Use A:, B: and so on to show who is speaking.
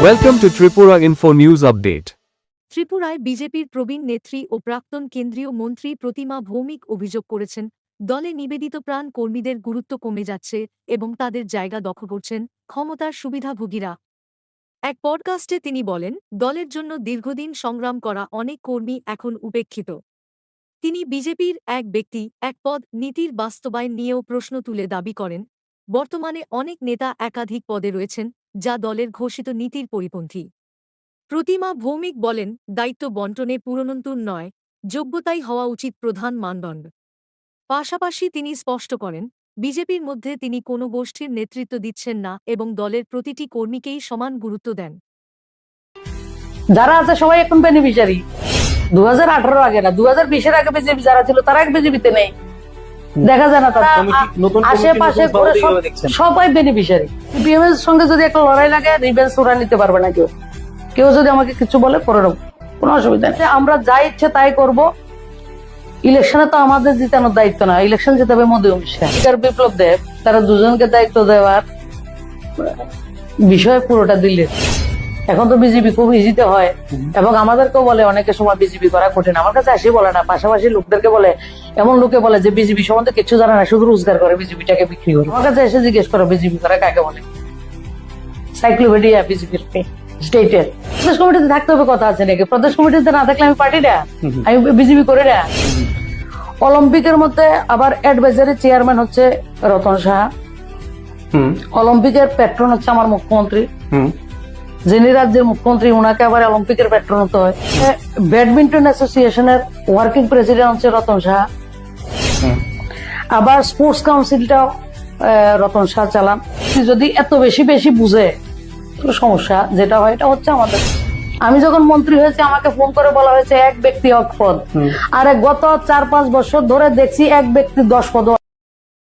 A: Welcome to Tripura Info News Update.
B: ত্রিপুরায় বিজেপির প্রবীণ নেত্রী ও প্রাক্তন কেন্দ্রীয় মন্ত্রী প্রতিমা ভৌমিক অভিযোগ করেছেন, দলে নিবেদিত প্রাণ কর্মীদের গুরুত্ব কমে যাচ্ছে এবং তাদের জায়গা দখল করছেন ক্ষমতার সুবিধাভোগীরা। এক পডকাস্টে তিনি বলেন, দলের জন্য দীর্ঘদিন সংগ্রাম করা অনেক কর্মী এখন উপেক্ষিত। তিনি বিজেপির এক ব্যক্তি এক পদ নীতির বাস্তবায়ন নিয়েও প্রশ্ন তুলে দাবি করেন, বর্তমানে অনেক নেতা একাধিক পদে রয়েছেন, যা দলের ঘোষিত নীতির পরিপন্থী। প্রতিমা ভৌমিক বলেন, দায়িত্ব বন্টনে পুরনতুন নয়, যোগ্যতাই হওয়া উচিত প্রধান মানদণ্ড। পাশাপাশি তিনি স্পষ্ট করেন, বিজেপির মধ্যে তিনি কোনো গোষ্ঠীর নেতৃত্ব দিচ্ছেন না এবং দলের প্রতিটি কর্মীকেই সমান গুরুত্ব দেন।
C: যারা আছে সবাই এখন বেনিফিশিয়ারি। 2018 আগে না, 2020-এর আগে বিজেপি যারা ছিল তারা এক বিজেপিতে নেই, দেখা যায় না। তারা আশেপাশে করে সবাই বেনিফিশিয়ারি। বিএমএস সঙ্গে যদি একটা লড়াই লাগে, রিভেঞ্জ ওরা নিতে পারবে না। কেউ যদি আমাকে কিছু বলে করে নেবো, কোনো অসুবিধা নেই। আমরা যা ইচ্ছে তাই করব। ইলেকশনে তো আমাদের জিতানোর দায়িত্ব না, ইলেকশন জিতাবে মোদী অমিত শাহ। বিপ্লব দেব তারা দুজনকে দায়িত্ব দেওয়ার বিষয় পুরোটা দিল্লির। এখন তো বিজেপি খুব ইজিতে হয় এবং আমাদেরকেও বলে অনেকের সময় বিজেপি করা কঠিন। আমার কাছে আসি বলে না, পাশাপাশি লোকদেরকে বলে, এমন লোকে বলে যে বিজেপি সম্বন্ধে কিছু জানে না, শুধু রোজগার করে, বিজেপিটাকে বিক্রি করে। আমার কাছে এসে জিজ্ঞেস করো বিজেপি করা কাকে বলে। সাইক্লোপিডিয়া বিজেপির স্টেটের প্রদেশ কমিটিতে থাকতে হবে, কথা আছে নাকি? প্রদেশ কমিটিতে না থাকলে আমি পার্টি না, আমি বিজেপি করে না। অলিম্পিকের মধ্যে আবার অ্যাডভাইজারি চেয়ারম্যান হচ্ছে রতন সাহা। অলিম্পিকের প্যাট্রন হচ্ছে আমার মুখ্যমন্ত্রী, যিনি রাজ্যের মুখ্যমন্ত্রী, ওনাকে আবার অলিম্পিকের প্যাট্রন হতে হয়। ব্যাডমিন্টন অ্যাসোসিয়েশনের ওয়ার্কিং প্রেসিডেন্ট হচ্ছে রতন সাহা। আবার স্পোর্টস কাউন্সিলটাও রতন সাহা চালান। যদি এত বেশি বুঝে সমস্যা যেটা হয়, এটা হচ্ছে আমাদের। আমি যখন মন্ত্রী হয়েছে আমাকে ফোন করে বলা হয়েছে এক ব্যক্তি এক পদ, আর গত 4-5 বছর ধরে দেখছি এক ব্যক্তি 10 পদ।